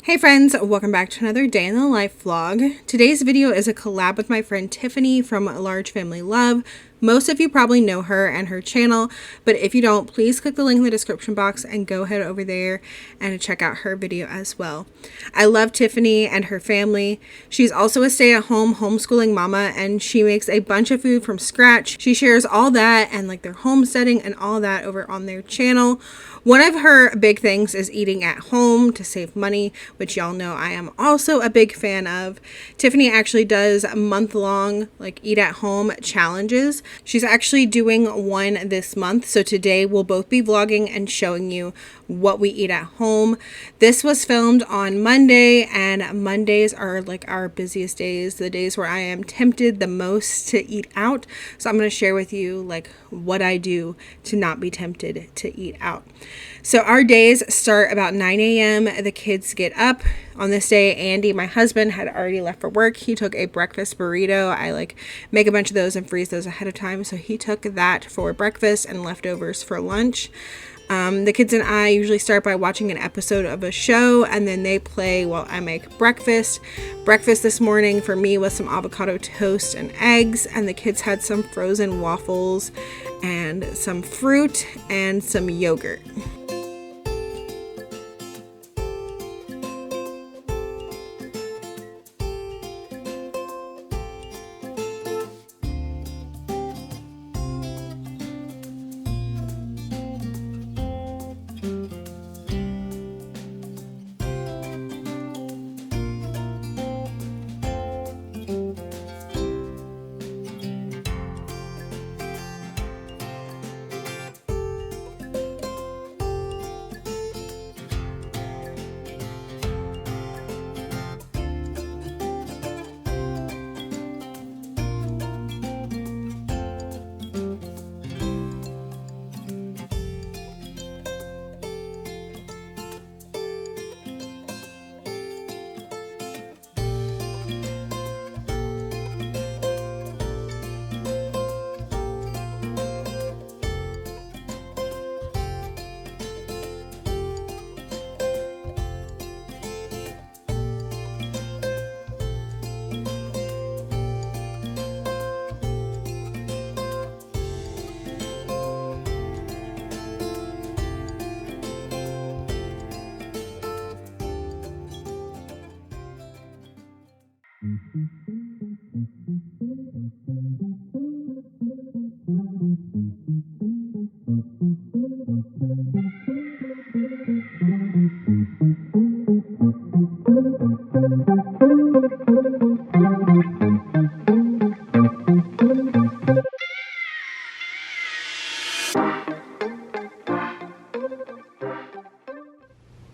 Hey friends, welcome back to another day in the life vlog. Today's video is a collab with my friend Tiffany from Large Family Love. Most of you probably know her and her channel, but if you don't, please click the link in the description box and go head over there and check out her video as well. I love Tiffany and her family. She's also a stay-at-home homeschooling mama, and she makes a bunch of food from scratch. She shares all that and like their homesteading and all that over on their channel. One of her big things is eating at home to save money, which y'all know I am also a big fan of. Tiffany actually does month-long like eat at home challenges. She's actually doing one this month, so today we'll both be vlogging and showing you what we eat at home. This was filmed on Monday, and Mondays are like our busiest days, the days where I am tempted the most to eat out. So I'm going to share with you like what I do to not be tempted to eat out. So our days start about 9 a.m. The kids get up. On this day, Andy, my husband, had already left for work. He took a breakfast burrito. I like make a bunch of those and freeze those ahead of time. So he took that for breakfast and leftovers for lunch. The kids and I usually start by watching an episode of a show, and then they play while I make breakfast. Breakfast this morning for me was some avocado toast and eggs, and the kids had some frozen waffles and some fruit and some yogurt.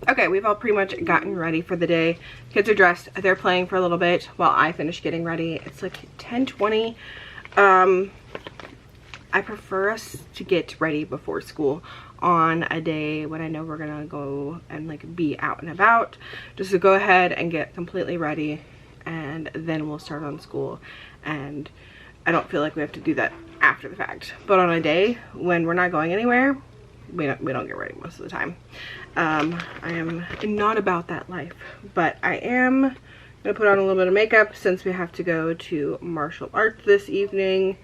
Okay, we've all pretty much gotten ready for the day. Kids are dressed. They're playing for a little bit while I finish getting ready. It's like 10:20. I prefer us to get ready before school on a day when I know we're gonna go and like be out and about, just to go ahead and get completely ready, and then we'll start on school. And I don't feel like we have to do that after the fact. But on a day when we're not going anywhere, we don't get ready most of the time. I am not about that life, but I am gonna put on a little bit of makeup since we have to go to martial arts this evening,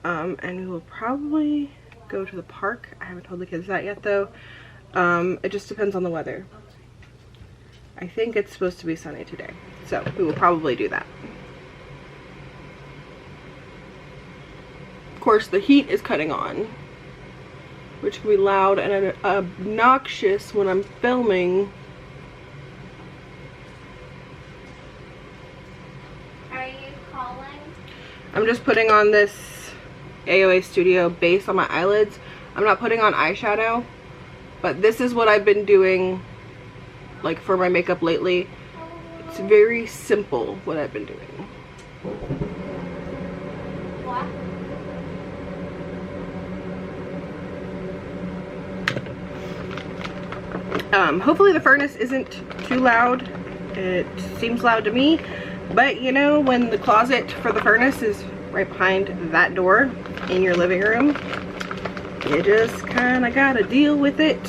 and we will probably go to the park. I haven't told the kids that yet though. It just depends on the weather. I think it's supposed to be sunny today, so we will probably do that. Of course, the heat is cutting on, which can be loud and obnoxious when I'm filming. Are you calling? I'm just putting on this AOA Studio base on my eyelids. I'm not putting on eyeshadow, but this is what I've been doing like for my makeup lately. It's very simple what I've been doing. What? Hopefully the furnace isn't too loud. It seems loud to me, but you know, when the closet for the furnace is right behind that door in your living room, you just kind of gotta deal with it.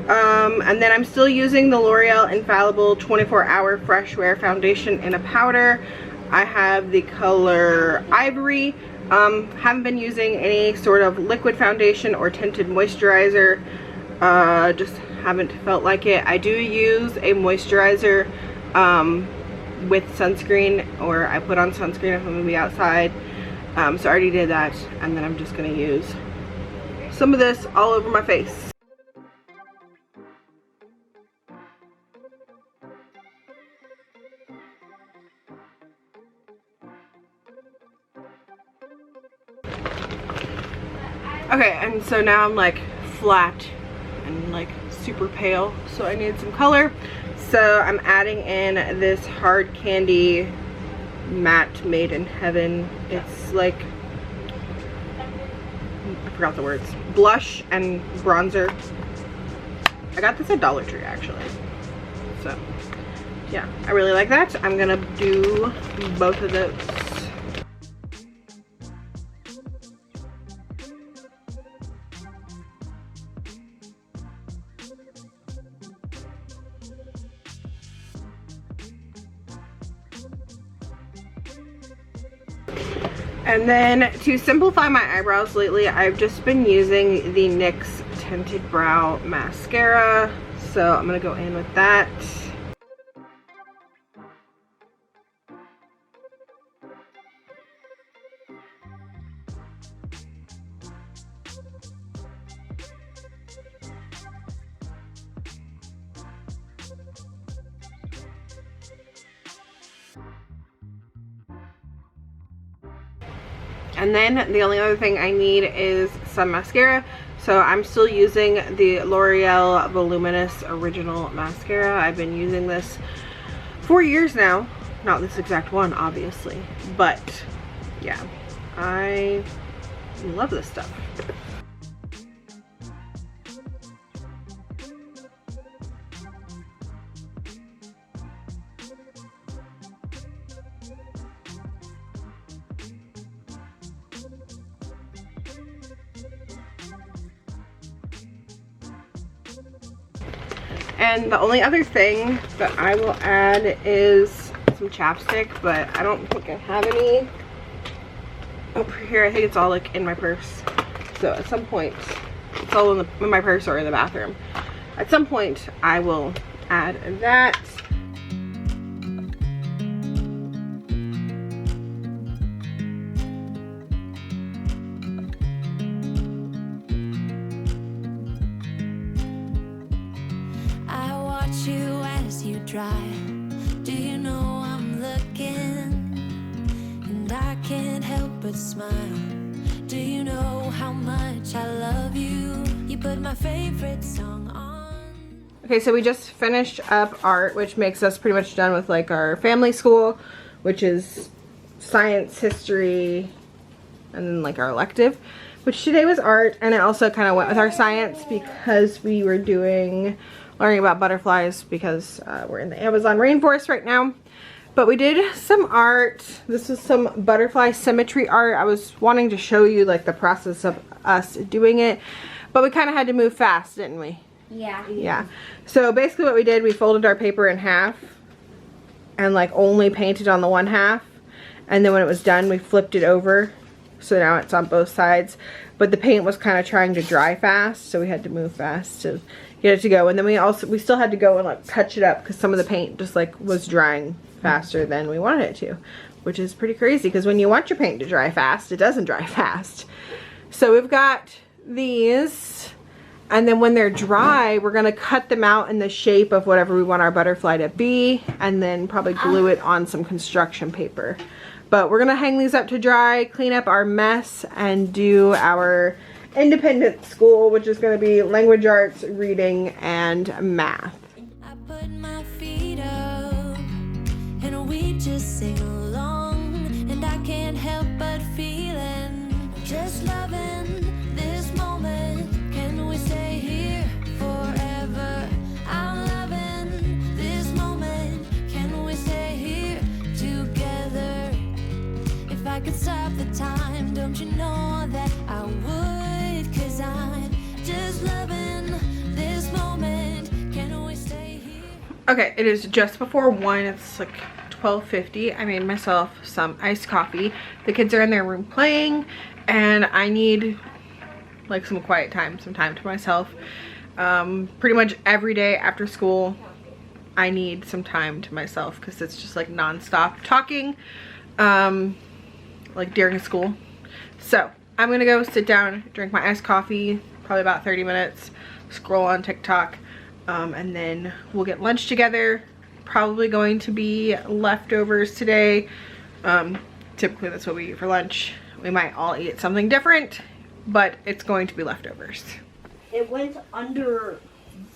And then I'm still using the L'Oreal Infallible 24-Hour Fresh Wear Foundation in a powder. I have the color Ivory. Haven't been using any sort of liquid foundation or tinted moisturizer. Just haven't felt like it. I do use a moisturizer with sunscreen, or I put on sunscreen if I'm gonna be outside. So I already did that, and then I'm just gonna use some of this all over my face. Okay, and so now I'm like flat and like super pale, so I need some color. So I'm adding in this Hard Candy Matte Made in Heaven. It's like, I forgot the words, blush and bronzer. I got this at Dollar Tree actually. So yeah, I really like that. I'm gonna do both of those. And then to simplify my eyebrows lately, I've just been using the NYX Tinted Brow Mascara. So I'm gonna go in with that. And then the only other thing I need is some mascara. So I'm still using the L'Oreal Voluminous Original Mascara. I've been using this for years now. Not this exact one, obviously. But yeah, I love this stuff. And the only other thing that I will add is some chapstick, but I don't think I have any over here. I think it's all like in my purse. So at some point, it's all in my purse or in the bathroom. At some point, I will add that. You as you drive, do you know I'm looking, and I can't help but smile. Do you know how much I love you? You put my favorite song on. Okay, so we just finished up art, which makes us pretty much done with like our family school, which is science, history, and then like our elective, which today was art. And it also kind of went with our science because we were learning about butterflies, because we're in the Amazon rainforest right now. But we did some art. This is some butterfly symmetry art. I was wanting to show you like the process of us doing it, but we kind of had to move fast, didn't we? Yeah. Yeah. So basically what we did, we folded our paper in half and like only painted on the one half. And then when it was done, we flipped it over. So now it's on both sides. But the paint was kind of trying to dry fast, so we had to move fast to get it to go. And then we still had to go and like touch it up because some of the paint just like was drying faster than we wanted it to, which is pretty crazy because when you want your paint to dry fast, it doesn't dry fast. So we've got these, and then when they're dry, we're gonna cut them out in the shape of whatever we want our butterfly to be, and then probably glue it on some construction paper. But we're gonna hang these up to dry, clean up our mess, and do our independent school, which is gonna be language arts, reading, and math. I put my feet up and we just sing along, and I can't help but feeling just loving this moment. Can we stay here forever? I'm loving this moment. Can we stay here together? If I could stop the time, don't you know that I would? 'Cause I'm just loving this moment. Okay, it is just before 1. It's like 12:50. I made myself some iced coffee. The kids are in their room playing, and I need like some quiet time, some time to myself. Pretty much every day after school, I need some time to myself because it's just like non-stop talking, like during school. So I'm gonna go sit down, drink my iced coffee, probably about 30 minutes, scroll on TikTok, and then we'll get lunch together. Probably going to be leftovers today. Typically that's what we eat for lunch. We might all eat something different, but it's going to be leftovers. It went under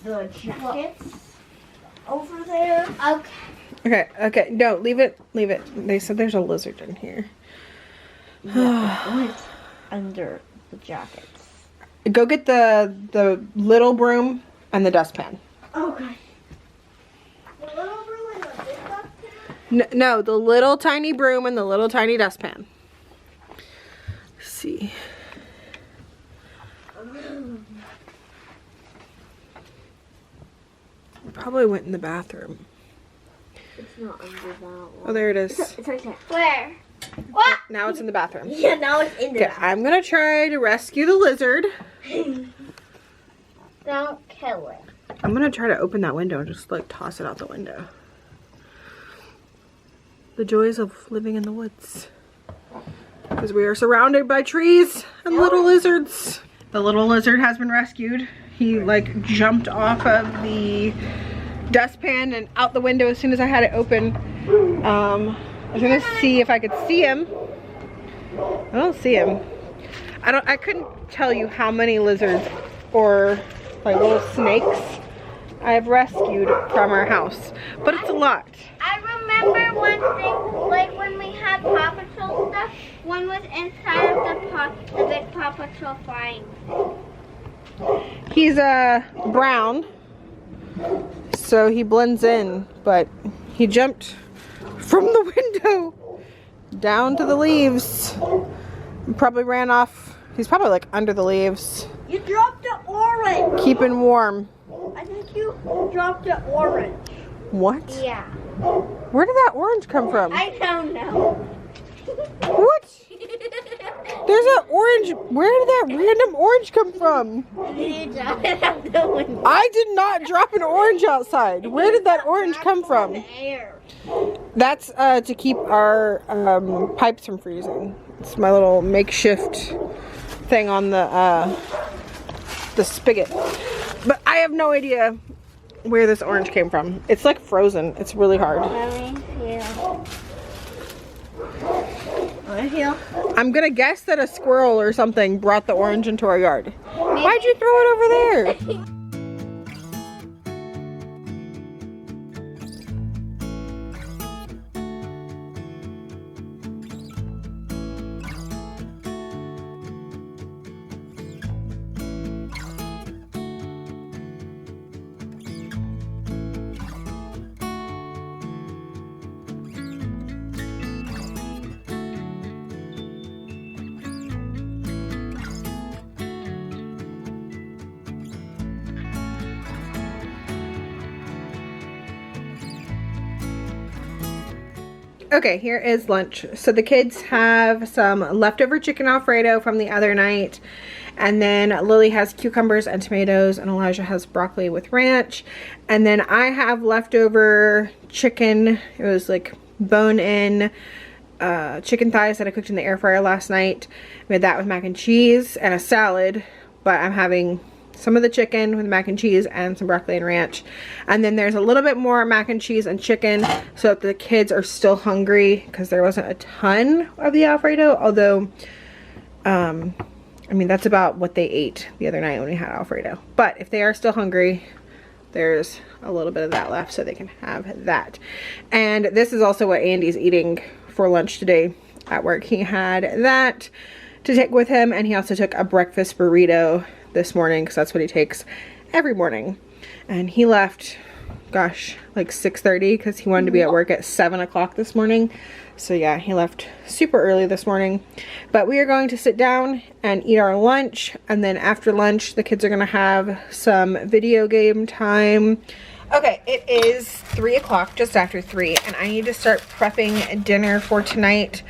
the jackets over there. Okay. Okay, no, leave it. They said there's a lizard in here. Yeah, it went under the jackets. Go get the little broom and the dustpan. Okay. The little broom and the big dustpan? No, the little tiny broom and the little tiny dustpan. Let's see. Probably went in the bathroom. It's not under that one. Oh, there it is. It's right there. Where? What? Now it's in the bathroom. Yeah, now it's in Okay, there. I'm gonna try to rescue the lizard. Don't kill it. I'm gonna try to open that window and just like toss it out the window. The joys of living in the woods. Because we are surrounded by trees and little lizards. The little lizard has been rescued. He like jumped off of the dustpan and out the window as soon as I had it open. I was gonna see if I could see him. I don't see him. I couldn't tell you how many lizards or like little snakes I've rescued from our house, but it's a lot. I remember one thing, like when we had Paw Patrol stuff, one was inside of the big Paw Patrol flying. He's brown, so he blends in, but he jumped from the window down to the leaves. Probably ran off. He's probably like under the leaves, You dropped the orange. keeping warm. I think you dropped the orange. What? Yeah. Where did that orange come from? I don't know. What? There's an orange. Where did that random orange come from? You dropped it out the window. I did not drop an orange outside. Where did that orange come from? Air. That's to keep our pipes from freezing. It's my little makeshift thing on the spigot. But I have no idea where this orange came from. It's like frozen. It's really hard. Let me feel. I feel. I'm gonna guess that a squirrel or something brought the orange into our yard. Why'd you throw it over there? Okay, here is lunch. So the kids have some leftover chicken Alfredo from the other night. And then Lily has cucumbers and tomatoes, and Elijah has broccoli with ranch. And then I have leftover chicken. It was like bone-in chicken thighs that I cooked in the air fryer last night. Made that with mac and cheese and a salad. But I'm having some of the chicken with mac and cheese and some broccoli and ranch. And then there's a little bit more mac and cheese and chicken so that the kids are still hungry, because there wasn't a ton of the Alfredo. Although, I mean, that's about what they ate the other night when we had Alfredo. But if they are still hungry, there's a little bit of that left so they can have that. And this is also what Andy's eating for lunch today at work. He had that to take with him, and he also took a breakfast burrito this morning because that's what he takes every morning. And he left, gosh, like 6:30 because he wanted to be at work at 7 o'clock this morning. So yeah, he left super early this morning. But we are going to sit down and eat our lunch, and then after lunch the kids are going to have some video game time. Okay, it is 3 o'clock, just after 3, and I need to start prepping dinner for tonight.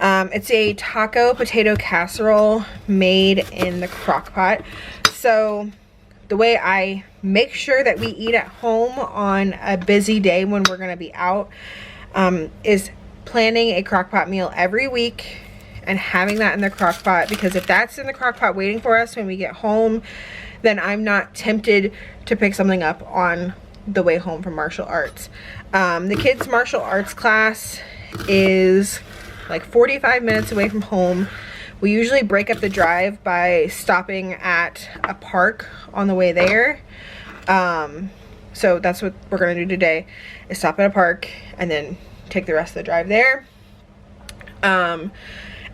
It's a taco potato casserole made in the crock pot. So the way I make sure that we eat at home on a busy day when we're gonna be out is planning a crock pot meal every week and having that in the crock pot, because if that's in the crock pot waiting for us when we get home, then I'm not tempted to pick something up on the way home from martial arts. The kids' martial arts class is like 45 minutes away from home. We usually break up the drive by stopping at a park on the way there. So that's what we're gonna do today, is stop at a park and then take the rest of the drive there.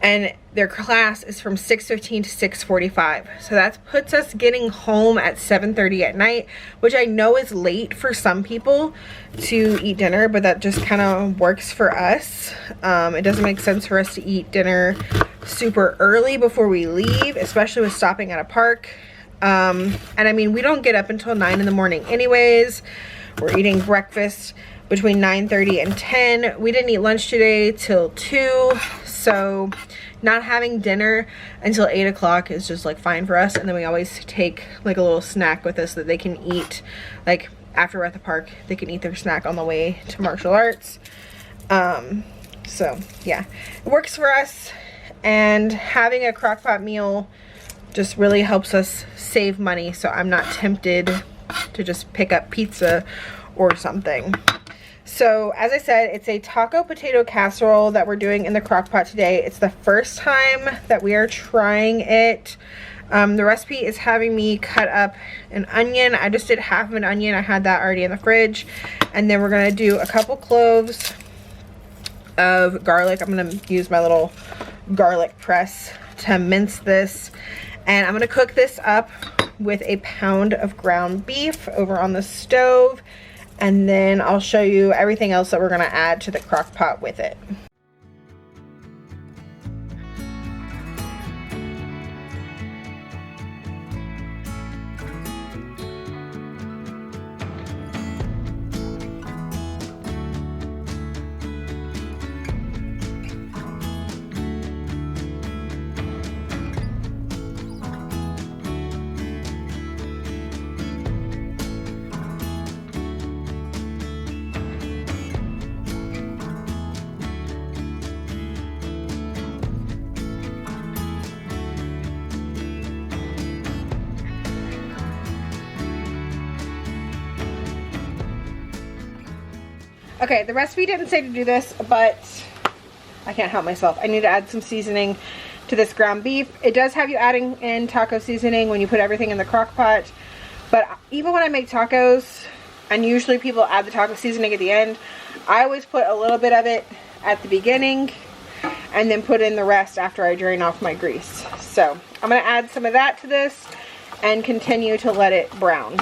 And their class is from 6:15 to 6:45. So that puts us getting home at 7:30 at night, which I know is late for some people to eat dinner, but that just kind of works for us. It doesn't make sense for us to eat dinner super early before we leave, especially with stopping at a park. And I mean, we don't get up until 9 in the morning anyways. We're eating breakfast between 9:30 and 10. We didn't eat lunch today till 2, so not having dinner until 8 o'clock is just like fine for us. And then we always take like a little snack with us that they can eat, like after we're at the park, they can eat their snack on the way to martial arts. So yeah, it works for us, and having a crock pot meal just really helps us save money, so I'm not tempted to just pick up pizza or something. So as I said, it's a taco potato casserole that we're doing in the crock pot today. It's the first time that we are trying it. The recipe is having me cut up an onion. I just did half of an onion. I had that already in the fridge. And then we're gonna do a couple cloves of garlic. I'm gonna use my little garlic press to mince this. And I'm gonna cook this up with a pound of ground beef over on the stove. And then I'll show you everything else that we're gonna add to the crock pot with it. Okay, the recipe didn't say to do this, but I can't help myself. I need to add some seasoning to this ground beef. It does have you adding in taco seasoning when you put everything in the crock pot, but even when I make tacos, and usually people add the taco seasoning at the end, I always put a little bit of it at the beginning and then put in the rest after I drain off my grease. So I'm gonna add some of that to this and continue to let it brown.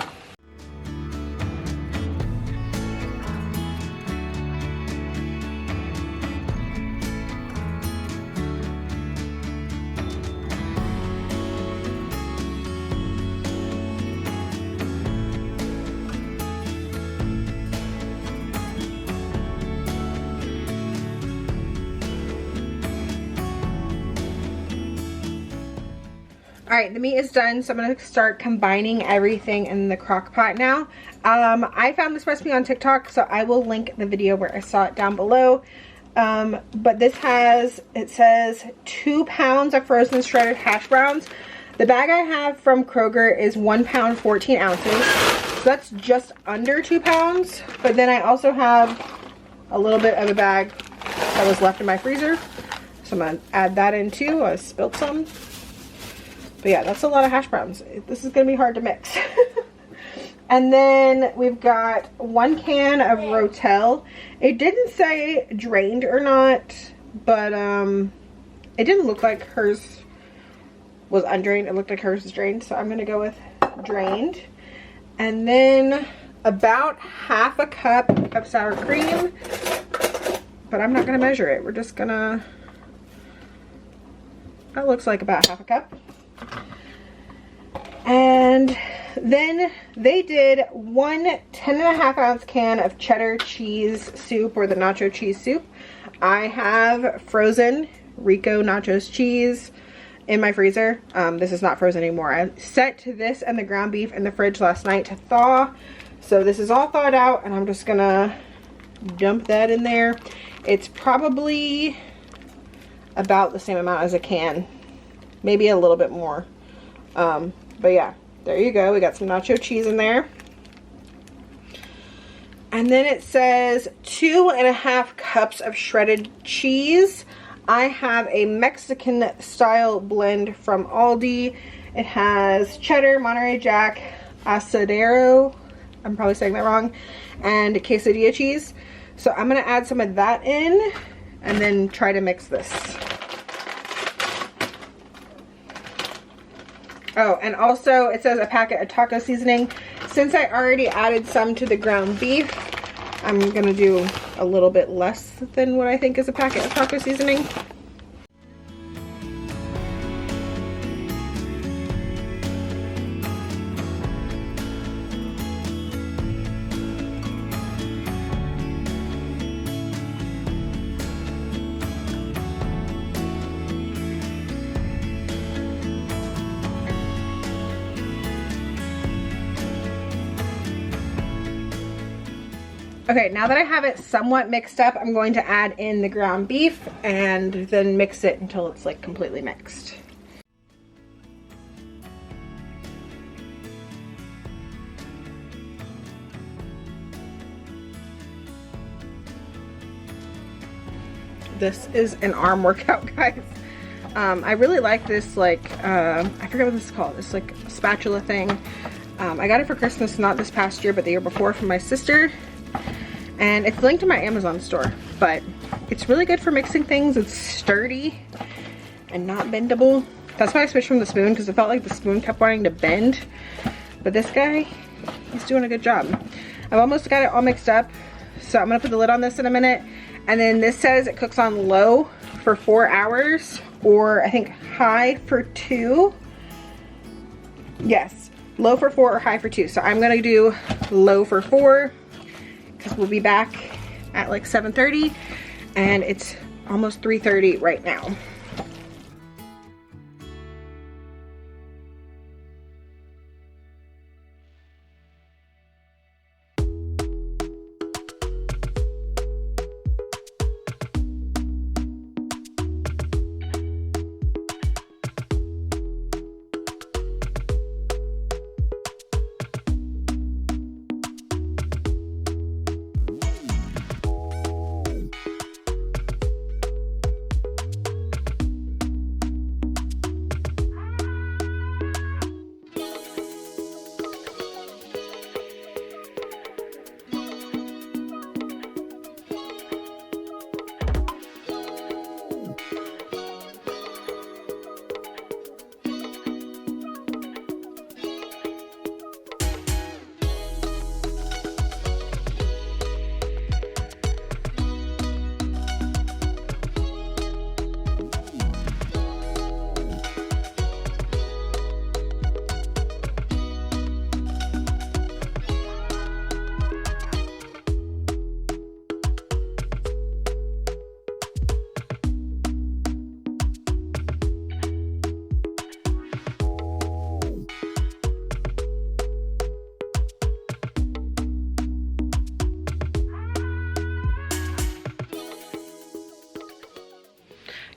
Alright, the meat is done, so I'm going to start combining everything in the crock pot now. I found this recipe on TikTok, so I will link the video where I saw it down below. But this has, it says 2 pounds of frozen shredded hash browns. The bag I have from Kroger is 1 pound 14 ounces. So that's just under 2 pounds. But then I also have a little bit of a bag that was left in my freezer. So I'm going to add that in too. I spilled some. But yeah, that's a lot of hash browns. This is going to be hard to mix. And then we've got 1 can of Rotel. It didn't say drained or not, but it didn't look like hers was undrained. It looked like hers was drained, so I'm going to go with drained. And then about half a cup of sour cream, but I'm not going to measure it. We're just going to, that looks like about half a cup. And then they did one 10.5-ounce can of cheddar cheese soup, or the nacho cheese soup. I have frozen Rico nachos cheese in my freezer. This is not frozen anymore. I set this and the ground beef in the fridge last night to thaw. So this is all thawed out, and I'm just gonna dump that in there. It's probably about the same amount as a can, maybe a little bit more. But yeah, there you go. We got some nacho cheese in there. And then it says 2.5 cups of shredded cheese. I have a Mexican style blend from Aldi. It has cheddar, Monterey Jack, asadero, I'm probably saying that wrong, and quesadilla cheese. So I'm gonna add some of that in and then try to mix this. Oh, and also it says a packet of taco seasoning. Since I already added some to the ground beef, I'm gonna do a little bit less than what I think is a packet of taco seasoning. Okay, now that I have it somewhat mixed up, I'm going to add in the ground beef and then mix it until it's like completely mixed. This is an arm workout, guys. I really like this, like, I forget what this is called. It's like a spatula thing. I got it for Christmas, not this past year, but the year before, from my sister. And it's linked to my Amazon store, but it's really good for mixing things. It's sturdy and not bendable. That's why I switched from the spoon, because it felt like the spoon kept wanting to bend. But this guy, he's doing a good job. I've almost got it all mixed up, so I'm gonna put the lid on this in a minute. And then this says it cooks on low for 4 hours, or I think high for 2. Yes, low for 4 or high for 2. So I'm gonna do low for 4. Because we'll be back at like 7:30 and it's almost 3:30 right now.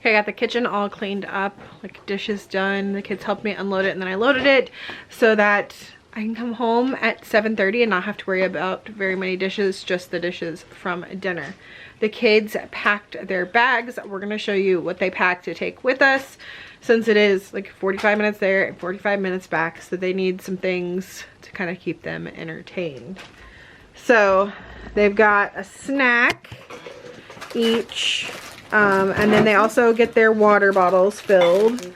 Okay, I got the kitchen all cleaned up, like dishes done. The kids helped me unload it and then I loaded it so that I can come home at 7:30 and not have to worry about very many dishes, just the dishes from dinner. The kids packed their bags. We're gonna show you what they packed to take with us, since it is like 45 minutes there and 45 minutes back, so they need some things to kind of keep them entertained. So they've got a snack each. And then they also get their water bottles filled.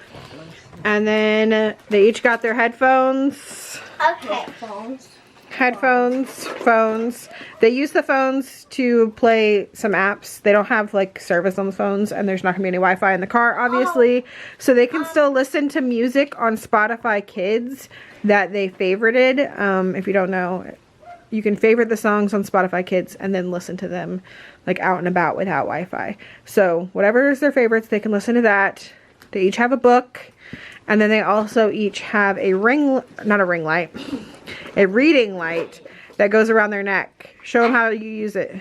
And then they each got their headphones. Okay. headphones, phones. They use the phones to play some apps. They don't have like service on the phones, and there's not gonna be any Wi-Fi in the car, obviously. So they can still listen to music on Spotify Kids that they favorited. If you don't know, you can favorite the songs on Spotify Kids and then listen to them like out and about without Wi-Fi. So whatever is their favorites, they can listen to that. They each have a book, and then they also each have a reading light that goes around their neck. Show them how you use it.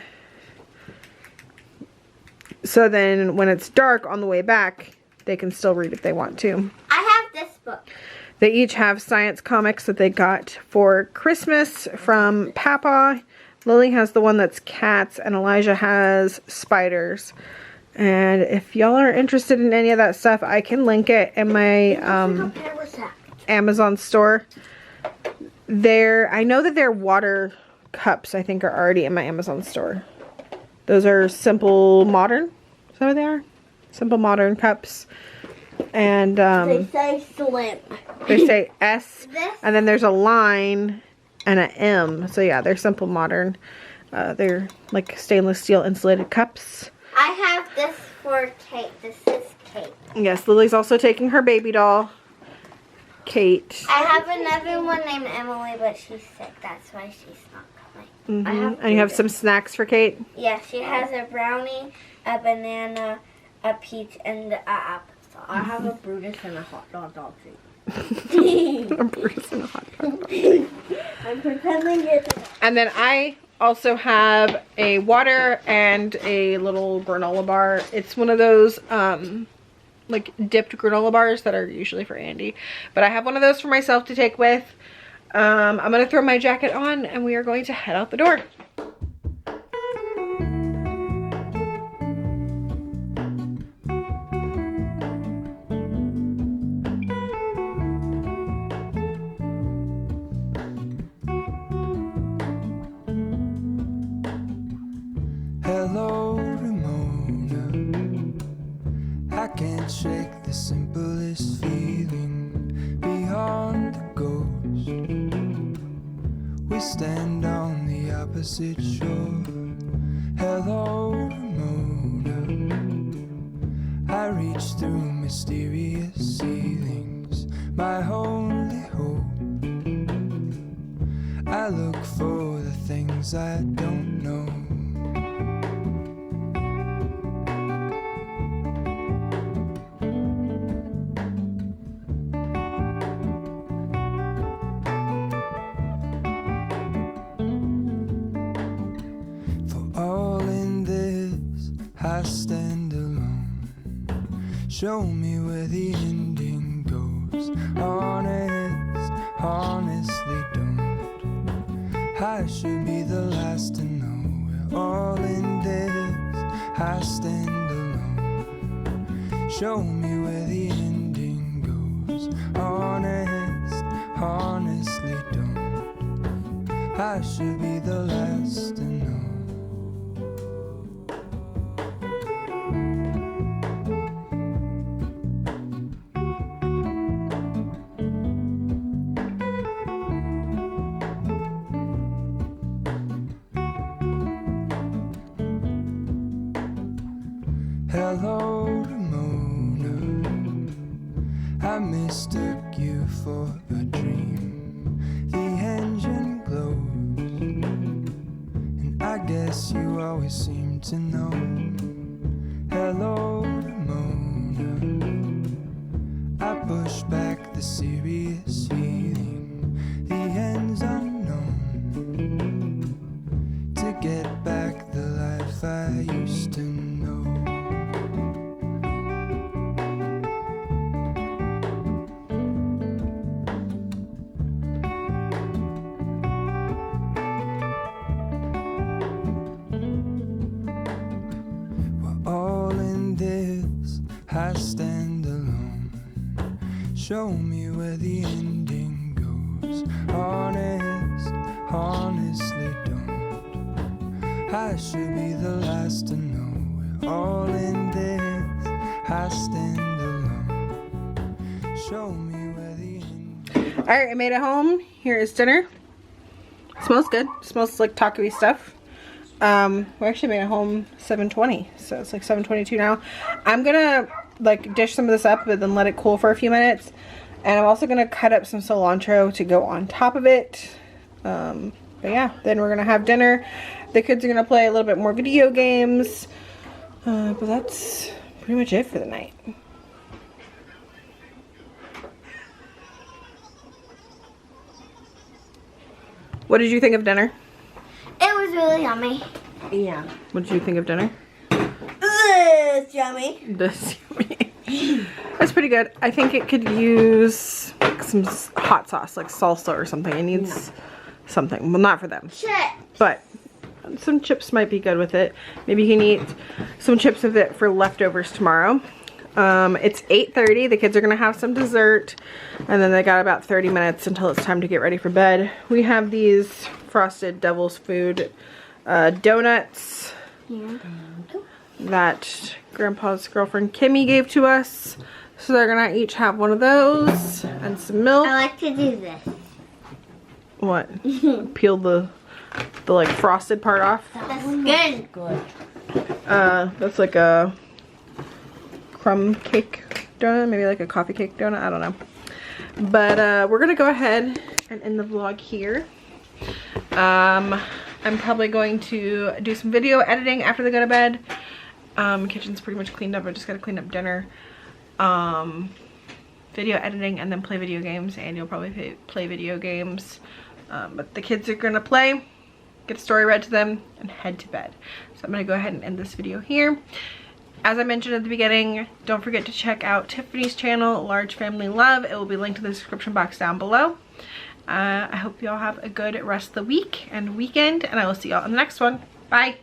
So then when it's dark on the way back, they can still read if they want to. I have this book. They each have science comics that they got for Christmas from Papa. Lily has the one that's cats, and Elijah has spiders. And if y'all are interested in any of that stuff, I can link it in my Amazon store. I know that their water cups, I think, are already in my Amazon store. Those are Simple Modern. Is that what they are? Simple Modern cups. And they say slim. They say S, and then there's a line and an M. So yeah, they're Simple Modern. They're like stainless steel insulated cups. I have this for Kate. This is Kate. Yes, Lily's also taking her baby doll, Kate. I have another one named Emily, but she's sick. That's why she's not coming. And you have some snacks for Kate? Yeah, she has a brownie, a banana, a peach, and an apple. I have a Brutus and a hot dog treat. A Brutus and a hot dog. I'm pretending it's... And then I also have a water and a little granola bar. It's one of those like dipped granola bars that are usually for Andy. But I have one of those for myself to take with. I'm going to throw my jacket on and we are going to head out the door. Hello, Ramona. I can't shake the simplest feeling beyond the ghost. We stand on the opposite shore. Hello, Ramona. I reach through mysterious ceilings, my only hope. I look for the things I don't know. I stand alone. Show me where the ending goes. Honest, honestly don't. I should be the last to know. We're all in this. I stand alone. Show me where the ending goes. Honest, honestly don't. I should be the last to know. Hello, Ramona. I mistook you for a dream. The engine glows, and I guess you always seem to know. Hello, Ramona. I push back the serious feeling. The end's unknown. To get back the life I used to know. I stand alone. Show me where the ending goes. Honest, honestly don't. I should be the last to know. We're all in this. I stand alone. Show me where the ending. Alright, I made it home. Here is dinner. Smells good. Smells like taco-y stuff. We actually made it home 7:20, so it's like 7:22 now. I'm gonna like dish some of this up, but then let it cool for a few minutes. And I'm also gonna cut up some cilantro to go on top of it. But yeah, then we're gonna have dinner. The kids are gonna play a little bit more video games. But that's pretty much it for the night. What did you think of dinner? It was really yummy. Yeah. What did you think of dinner? It's yummy. This that's pretty good. I think it could use like some hot sauce, like salsa or something. It needs something. Well, not for them, Chip. but some chips might be good with it. Maybe you can eat some chips with it for leftovers tomorrow. It's 8:30. The kids are gonna have some dessert, and then they got about 30 minutes until it's time to get ready for bed. We have these frosted devil's food donuts that Grandpa's girlfriend Kimmy gave to us. So they're gonna each have one of those and some milk. I like to do this. What? Peel the like frosted part off. That's good. Good. That's like a crumb cake donut, maybe like a coffee cake donut, I don't know. But we're gonna go ahead and end the vlog here. I'm probably going to do some video editing after they go to bed. Kitchen's pretty much cleaned up. I just gotta clean up dinner. Video editing and then play video games, and you'll probably play video games. But the kids are gonna play, get a story read to them, and head to bed. So I'm gonna go ahead and end this video here. As I mentioned at the beginning, don't forget to check out Tiffany's channel, Large Family Love. It will be linked in the description box down below. I hope you all have a good rest of the week and weekend, and I will see y'all in the next one. Bye!